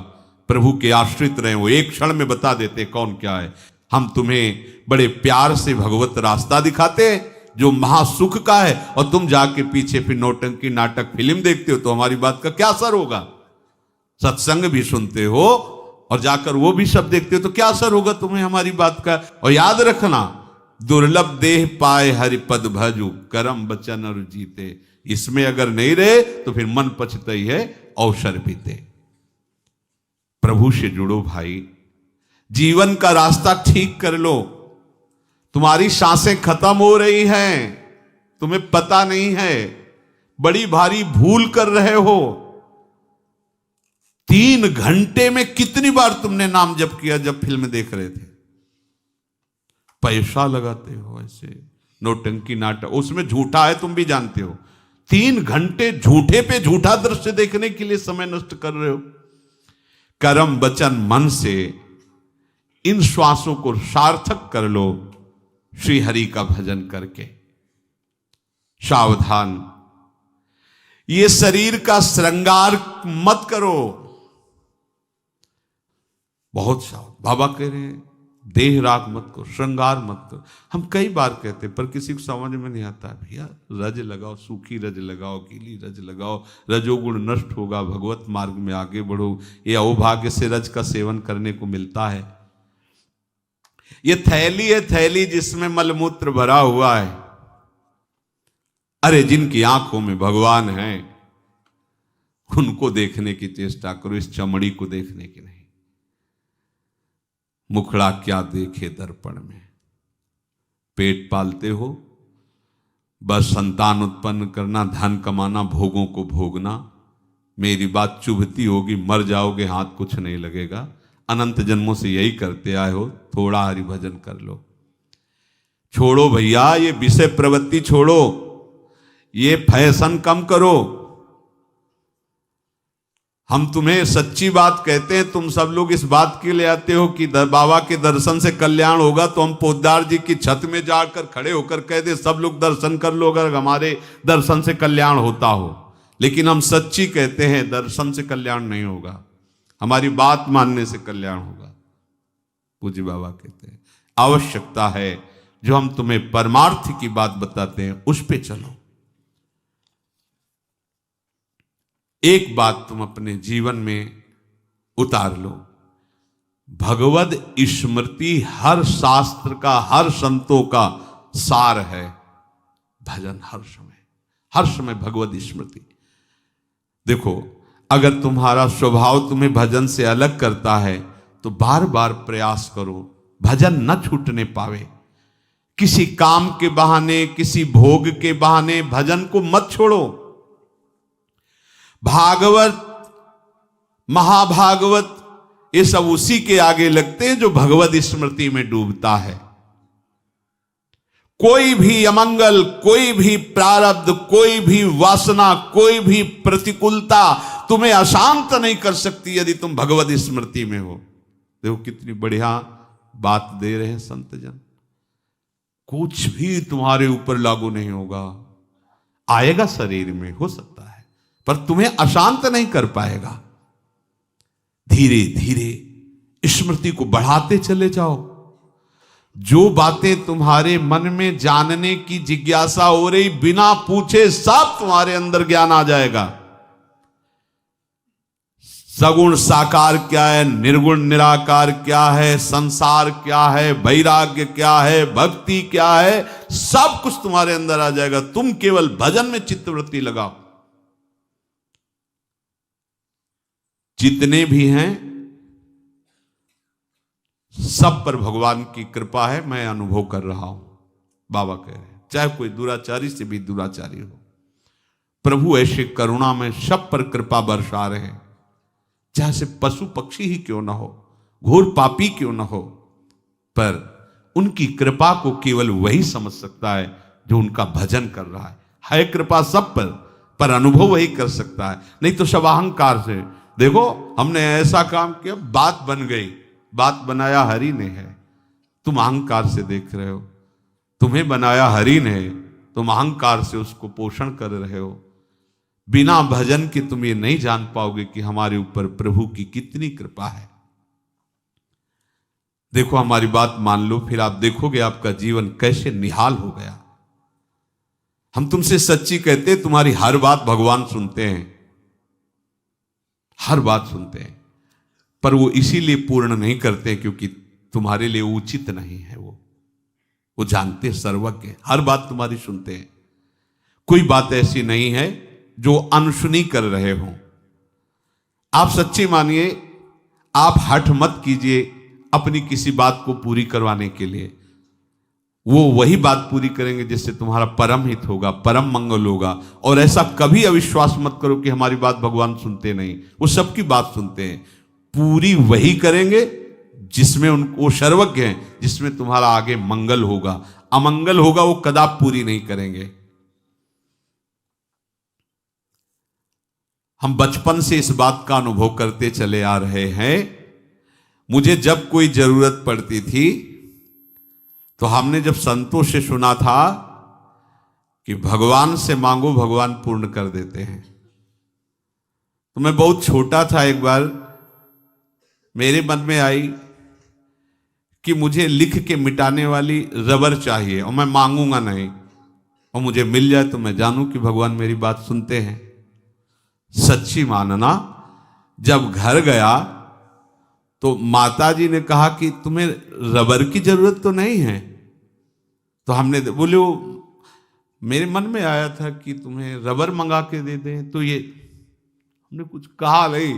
प्रभु के आश्रित रहे, वो एक क्षण में बता देते कौन क्या है। हम तुम्हें बड़े प्यार से भगवत रास्ता दिखाते जो महासुख का है, और तुम जाके पीछे फिर नौटंकी नाटक फिल्म देखते हो, तो हमारी बात का क्या असर होगा? सत्संग भी सुनते हो और जाकर वो भी सब देखते हो, तो क्या असर होगा तुम्हें हमारी बात का? और याद रखना, दुर्लभ देह पाए हरिपद भजू, करम बचन और जीते। इसमें अगर नहीं रहे तो फिर मन पछताई है, अवसर बीते। प्रभु से जुड़ो भाई, जीवन का रास्ता ठीक कर लो। तुम्हारी सांसें खत्म हो रही हैं, तुम्हें पता नहीं है, बड़ी भारी भूल कर रहे हो। 3 घंटे में कितनी बार तुमने नाम जप किया जब फिल्म देख रहे थे? पैसा लगाते हो ऐसे नौटंकी नाटक, उसमें झूठा है तुम भी जानते हो। 3 घंटे झूठे पे झूठा दृश्य देखने के लिए समय नष्ट कर रहे हो। कर्म वचन मन से इन श्वासों को सार्थक कर लो, श्री हरि का भजन करके। सावधान, ये शरीर का श्रृंगार मत करो। बहुत सावधान, बाबा कह रहे हैं देह राग मत करो, श्रृंगार मत करो। हम कई बार कहते हैं पर किसी को समझ में नहीं आता। भैया रज लगाओ, सूखी रज लगाओ, गीली रज लगाओ, रजोगुण नष्ट होगा, भगवत मार्ग में आगे बढ़ो। ये अहोभाग्य से रज का सेवन करने को मिलता है। ये थैली है, थैली जिसमें मलमूत्र भरा हुआ है। अरे जिनकी आंखों में भगवान है उनको देखने की चेष्टा करो, इस चमड़ी को देखने की नहीं। मुखड़ा क्या देखे दर्पण में। पेट पालते हो, बस संतान उत्पन्न करना, धन कमाना, भोगों को भोगना। मेरी बात चुभती होगी, मर जाओगे हाथ कुछ नहीं लगेगा। अनंत जन्मों से यही करते आए हो, थोड़ा हरि भजन कर लो। छोड़ो भैया ये विषय प्रवृत्ति छोड़ो, ये फैशन कम करो। हम तुम्हें सच्ची बात कहते हैं, तुम सब लोग इस बात के लिए आते हो कि बाबा के दर्शन से कल्याण होगा, तो हम पोद्दार जी की छत में जाकर खड़े होकर कह दे सब लोग दर्शन कर लो अगर हमारे दर्शन से कल्याण होता हो। लेकिन हम सच्ची कहते हैं दर्शन से कल्याण नहीं होगा, हमारी बात मानने से कल्याण होगा। पूज्य बाबा कहते हैं आवश्यकता है जो हम तुम्हें परमार्थ की बात बताते हैं उस पे चलो। एक बात तुम अपने जीवन में उतार लो, भगवद स्मृति हर शास्त्र का, हर संतों का सार है। भजन हर समय भगवद स्मृति। देखो अगर तुम्हारा स्वभाव तुम्हें भजन से अलग करता है तो बार बार प्रयास करो, भजन न छूटने पावे। किसी काम के बहाने, किसी भोग के बहाने भजन को मत छोड़ो। भागवत, महाभागवत ये सब उसी के आगे लगते हैं जो भगवद स्मृति में डूबता है। कोई भी अमंगल, कोई भी प्रारब्ध, कोई भी वासना, कोई भी प्रतिकूलता तुम्हें अशांत नहीं कर सकती यदि तुम भगवद स्मृति में हो। देखो कितनी बढ़िया बात दे रहे हैं संत जन। कुछ भी तुम्हारे ऊपर लागू नहीं होगा, आएगा शरीर में हो सकता है पर तुम्हें अशांत नहीं कर पाएगा। धीरे धीरे स्मृति को बढ़ाते चले जाओ। जो बातें तुम्हारे मन में जानने की जिज्ञासा हो रही, बिना पूछे सब तुम्हारे अंदर ज्ञान आ जाएगा। सगुण साकार क्या है, निर्गुण निराकार क्या है, संसार क्या है, वैराग्य क्या है, भक्ति क्या है, सब कुछ तुम्हारे अंदर आ जाएगा। तुम केवल भजन में चित्तवृत्ति लगाओ। जितने भी हैं सब पर भगवान की कृपा है, मैं अनुभव कर रहा हूं। बाबा कह रहे हैं चाहे कोई दुराचारी से भी दुराचारी हो, प्रभु ऐसे करुणा में सब पर कृपा बरसा रहे हैं। चाहे से पशु पक्षी ही क्यों ना हो, घोर पापी क्यों ना हो, पर उनकी कृपा को केवल वही समझ सकता है जो उनका भजन कर रहा है कृपा सब पर अनुभव वही कर सकता है, नहीं तो सब अहंकार से। देखो हमने ऐसा काम किया, बात बन गई, बात बनाया हरि ने है, तुम अहंकार से देख रहे हो। तुम्हें बनाया हरि ने, तुम अहंकार से उसको पोषण कर रहे हो। बिना भजन के तुम ये नहीं जान पाओगे कि हमारे ऊपर प्रभु की कितनी कृपा है। देखो हमारी बात मान लो, फिर आप देखोगे आपका जीवन कैसे निहाल हो गया। हम तुमसे सच्ची कहते, तुम्हारी हर बात भगवान सुनते हैं, हर बात सुनते हैं, पर वो इसीलिए पूर्ण नहीं करते क्योंकि तुम्हारे लिए उचित नहीं है। वो जानते, सर्वज्ञ, हर बात तुम्हारी सुनते हैं। कोई बात ऐसी नहीं है जो अनसुनी कर रहे हो। आप सच्ची मानिए, आप हठ मत कीजिए अपनी किसी बात को पूरी करवाने के लिए। वो वही बात पूरी करेंगे जिससे तुम्हारा परम हित होगा, परम मंगल होगा। और ऐसा कभी अविश्वास मत करो कि हमारी बात भगवान सुनते नहीं, वो सबकी बात सुनते हैं। पूरी वही करेंगे जिसमें उनको सर्वज्ञ हैं, जिसमें तुम्हारा आगे मंगल होगा। अमंगल होगा वो कदाप पूरी नहीं करेंगे। हम बचपन से इस बात का अनुभव करते चले आ रहे हैं। मुझे जब कोई जरूरत पड़ती थी तो हमने जब संतों से सुना था कि भगवान से मांगो, भगवान पूर्ण कर देते हैं। तो मैं बहुत छोटा था, एक बार मेरे मन में आई कि मुझे लिख के मिटाने वाली रबर चाहिए और मैं मांगूंगा नहीं, और मुझे मिल जाए तो मैं जानूं कि भगवान मेरी बात सुनते हैं। सच्ची मानना, जब घर गया तो माताजी ने कहा कि तुम्हें रबर की जरूरत तो नहीं है। तो हमने बोले, वो मेरे मन में आया था कि तुम्हें रबर मंगा के दे दें। तो ये हमने कुछ कहा नहीं,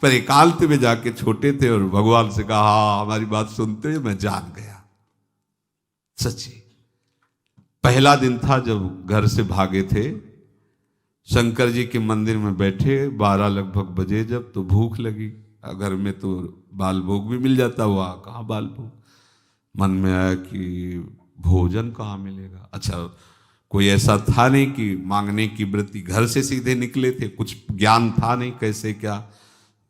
पर एकांत में जाके, छोटे थे और भगवान से कहा, हाँ हमारी बात सुनते हुए मैं जान गया। सच्ची पहला दिन था जब घर से भागे थे, शंकर जी के मंदिर में बैठे, 12 लगभग बजे जब, तो भूख लगी। घर में तो बाल भोग भी मिल जाता, हुआ कहाँ बाल भोग। मन में आया कि भोजन कहाँ मिलेगा। अच्छा, कोई ऐसा था नहीं कि मांगने की वृत्ति, घर से सीधे निकले थे, कुछ ज्ञान था नहीं कैसे क्या,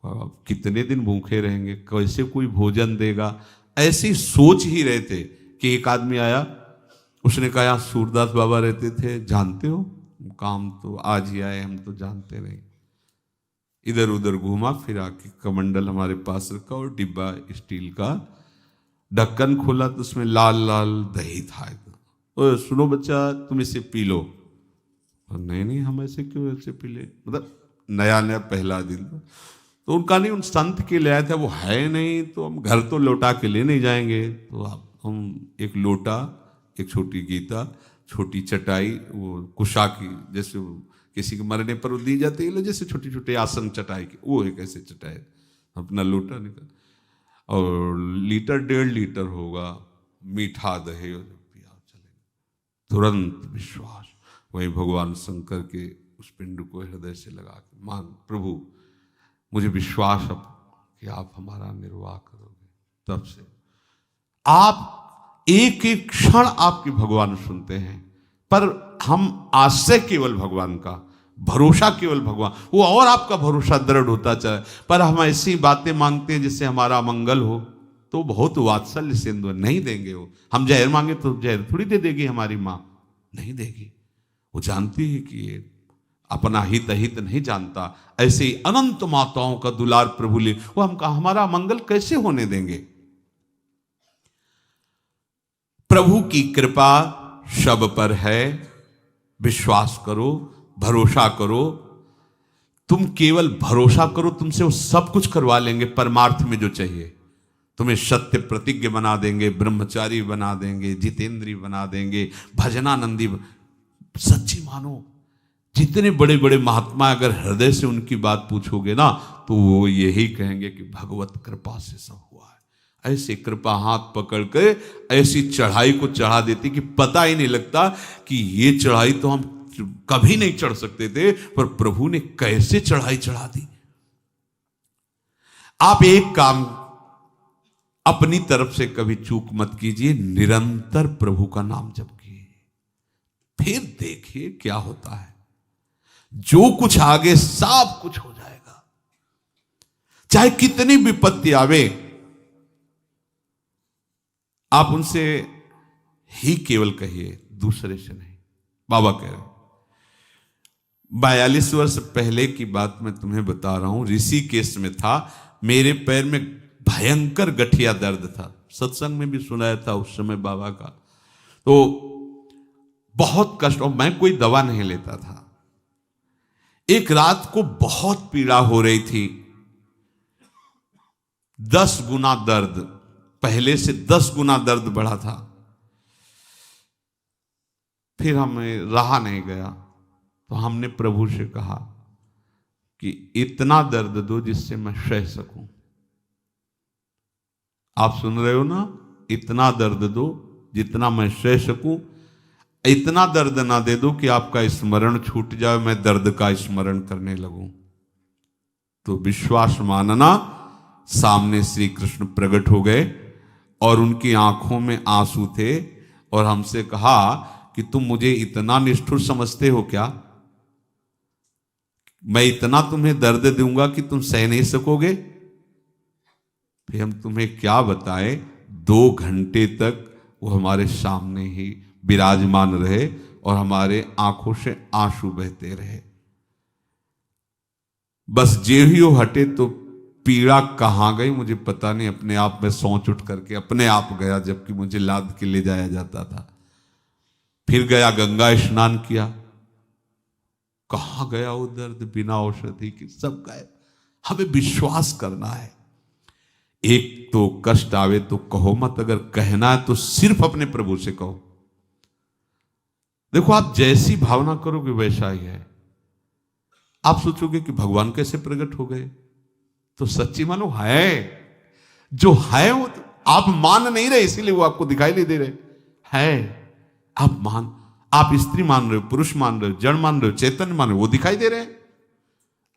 कितने दिन भूखे रहेंगे, कैसे कोई भोजन देगा, ऐसी सोच ही रहे थे कि एक आदमी आया। उसने कहा, यहाँ सूरदास बाबा रहते थे, जानते हो? काम तो आज ही आए, हम तो जानते नहीं। इधर उधर घूमा फिरा के कमंडल हमारे पास रखा और डिब्बा स्टील का, ढक्कन खोला तो उसमें लाल लाल दही था। तो सुनो बच्चा, तुम इसे पी लो। नहीं नहीं, हम ऐसे क्यों ऐसे पी ले, मतलब नया नया पहला दिन तो उनका नहीं, उन संत के ले आया था, वो है नहीं, तो हम घर तो लौटा के ले नहीं जाएंगे। तो हम एक लोटा, एक छोटी गीता, छोटी चटाई, वो कुशा की, जैसे किसी के मरने पर वो दी जाती है, जैसे छोटी छोटी आसन चटाई की, वो एक ऐसे चटाई, अपना लोटा निकल, और लीटर 1.5 लीटर होगा मीठा दही, पिया चलेगा। तुरंत विश्वास, वही भगवान शंकर के उस पिंड को हृदय से लगा के, मान प्रभु मुझे विश्वास अब कि आप हमारा निर्वाह करोगे। तब से आप एक एक क्षण आपकी भगवान सुनते हैं, पर हम आश्रय केवल भगवान का, भरोसा केवल भगवान, वो और आपका भरोसा दृढ़ होता चले। पर हम ऐसी बातें मांगते हैं जिससे हमारा मंगल हो, तो बहुत वात्सल्य सिंधु नहीं देंगे। वो हम जहर मांगे तो जहर थोड़ी दे देगी हमारी माँ, नहीं देगी। वो जानती है कि ये अपना हित अहित नहीं जानता। ऐसे ही अनंत माताओं का दुलार प्रभु ले, वो हमका हमारा मंगल कैसे होने देंगे। प्रभु की कृपा सब पर है, विश्वास करो, भरोसा करो। तुम केवल भरोसा करो, तुमसे वो सब कुछ करवा लेंगे परमार्थ में जो चाहिए। तुम्हें सत्य प्रतिज्ञ बना देंगे, ब्रह्मचारी बना देंगे, जितेंद्री बना देंगे, भजनानंदी। सच्ची मानो, जितने बड़े बड़े महात्मा अगर हृदय से उनकी बात पूछोगे ना, तो वो यही कहेंगे कि भगवत कृपा से सब हुआ है। ऐसे कृपा हाथ पकड़ के ऐसी चढ़ाई को चढ़ा देती कि पता ही नहीं लगता कि ये चढ़ाई तो हम कभी नहीं चढ़ सकते थे, पर प्रभु ने कैसे चढ़ाई चढ़ा दी। आप एक काम अपनी तरफ से कभी चूक मत कीजिए, निरंतर प्रभु का नाम जपिए, फिर देखिए क्या होता है। जो कुछ आगे सब कुछ हो जाएगा। चाहे कितनी विपत्ति आवे, आप उनसे ही केवल कहिए, दूसरे से नहीं। बाबा कह रहे 42 वर्ष पहले की बात मैं तुम्हें बता रहा हूं। ऋषिकेश में था, मेरे पैर में भयंकर गठिया दर्द था। सत्संग में भी सुनाया था उस समय बाबा का। तो बहुत कष्ट, और मैं कोई दवा नहीं लेता था। एक रात को बहुत पीड़ा हो रही थी, 10 गुना दर्द, पहले से 10 गुना दर्द बढ़ा था। फिर हमें रहा नहीं गया, तो हमने प्रभु से कहा कि इतना दर्द दो जिससे मैं सह सकूं। आप सुन रहे हो ना, इतना दर्द दो जितना मैं सह सकूं। इतना दर्द ना दे दो कि आपका स्मरण छूट जाए, मैं दर्द का स्मरण करने लगूं। तो विश्वास मानना, सामने श्री कृष्ण प्रकट हो गए और उनकी आंखों में आंसू थे, और हमसे कहा कि तुम मुझे इतना निष्ठुर समझते हो क्या? मैं इतना तुम्हें दर्द दूंगा कि तुम सह नहीं सकोगे? फिर हम तुम्हें क्या बताएं, 2 घंटे तक वो हमारे सामने ही विराजमान रहे और हमारे आंखों से आंसू बहते रहे। बस जे ही वो हटे तो पीड़ा कहां गई मुझे पता नहीं, अपने आप में सोच उठ करके अपने आप गया, जबकि मुझे लाद के ले जाया जाता था। फिर गया, गंगा स्नान किया, कहां गया वो दर्द, बिना औषधि की सब गायब। हमें विश्वास करना है। एक तो कष्ट आवे तो कहो मत, अगर कहना है तो सिर्फ अपने प्रभु से कहो। देखो, आप जैसी भावना करोगे वैसा ही है। आप सोचोगे कि भगवान कैसे प्रकट हो गए, तो सच्ची मानो है, जो है वो तो आप मान नहीं रहे, इसीलिए वो आपको दिखाई नहीं दे रहे है। आप स्त्री मान रहे हो, पुरुष मान रहे हो, जड़ मान रहे हो, चैतन्य मान रहे हो, वो दिखाई दे रहे हैं।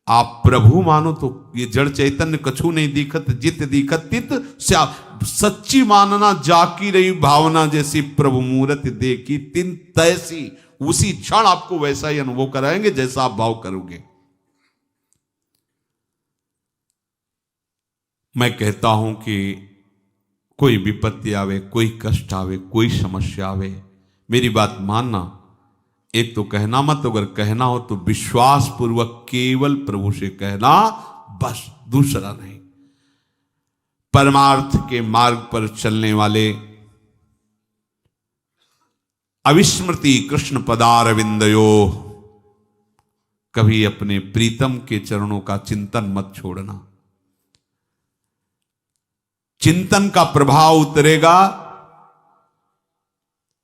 आप प्रभु मानो तो ये जड़ चैतन्य कछु नहीं दिखत, जित दिखत तित श्याम। सच्ची मानना जाकी रही भावना, जैसी प्रभु मूर्ति देखी तिन तैसी। उसी क्षण आपको वैसा ही अनुभव कराएंगे जैसा आप भाव करोगे। मैं कहता हूं कि कोई विपत्ति आवे, कोई कष्ट आवे, कोई समस्या आवे, मेरी बात मानना। एक तो कहना मत, अगर कहना हो तो विश्वास पूर्वक केवल प्रभु से कहना, बस, दूसरा नहीं। परमार्थ के मार्ग पर चलने वाले अविस्मृति कृष्ण पदारविंदयो, कभी अपने प्रीतम के चरणों का चिंतन मत छोड़ना। चिंतन का प्रभाव उतरेगा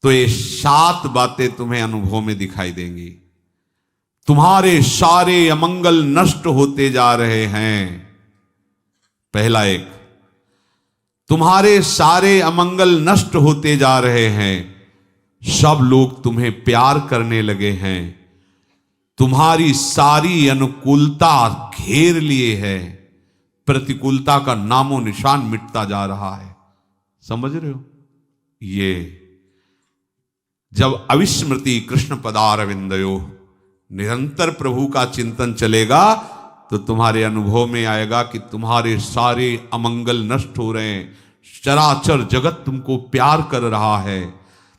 तो ये 7 बातें तुम्हें अनुभव में दिखाई देंगी। तुम्हारे सारे अमंगल नष्ट होते जा रहे हैं। पहला एक, तुम्हारे सारे अमंगल नष्ट होते जा रहे हैं। सब लोग तुम्हें प्यार करने लगे हैं। तुम्हारी सारी अनुकूलता घेर लिए है। प्रतिकूलता का नामो निशान मिटता जा रहा है। समझ रहे हो? ये जब अविस्मृति कृष्ण पदारविंदयो, निरंतर प्रभु का चिंतन चलेगा तो तुम्हारे अनुभव में आएगा कि तुम्हारे सारे अमंगल नष्ट हो रहे हैं। चराचर जगत तुमको प्यार कर रहा है।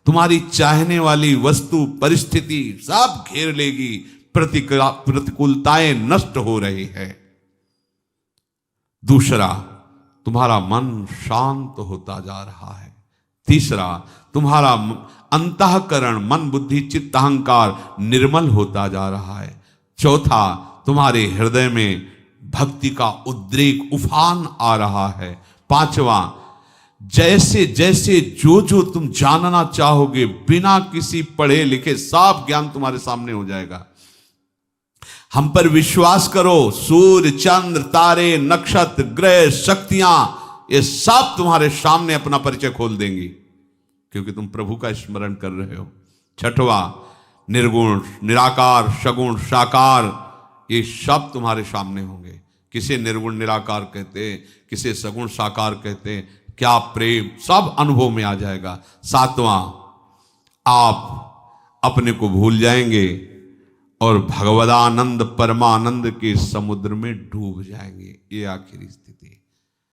तुम्हारी चाहने वाली वस्तु परिस्थिति सब घेर लेगी। प्रतिकूलताएं नष्ट हो रही है। दूसरा, तुम्हारा मन शांत होता जा रहा है। तीसरा, तुम्हारा अंतःकरण, मन बुद्धि चित्त अहंकार निर्मल होता जा रहा है। चौथा, तुम्हारे हृदय में भक्ति का उद्रेक उफान आ रहा है। पांचवा, जैसे जैसे जो जो तुम जानना चाहोगे बिना किसी पढ़े लिखे सब ज्ञान तुम्हारे सामने हो जाएगा। हम पर विश्वास करो, सूर्य चंद्र तारे नक्षत्र ग्रह शक्तियां ये सब तुम्हारे सामने अपना परिचय खोल देंगी, क्योंकि तुम प्रभु का स्मरण कर रहे हो। छठवां, निर्गुण निराकार सगुण साकार ये सब तुम्हारे सामने होंगे। किसे निर्गुण निराकार कहते, किसे सगुण साकार कहते, क्या प्रेम, सब अनुभव में आ जाएगा। सातवां, आप अपने को भूल जाएंगे और भगवदानंद परमानंद के समुद्र में डूब जाएंगे। ये आखिरी स्थिति।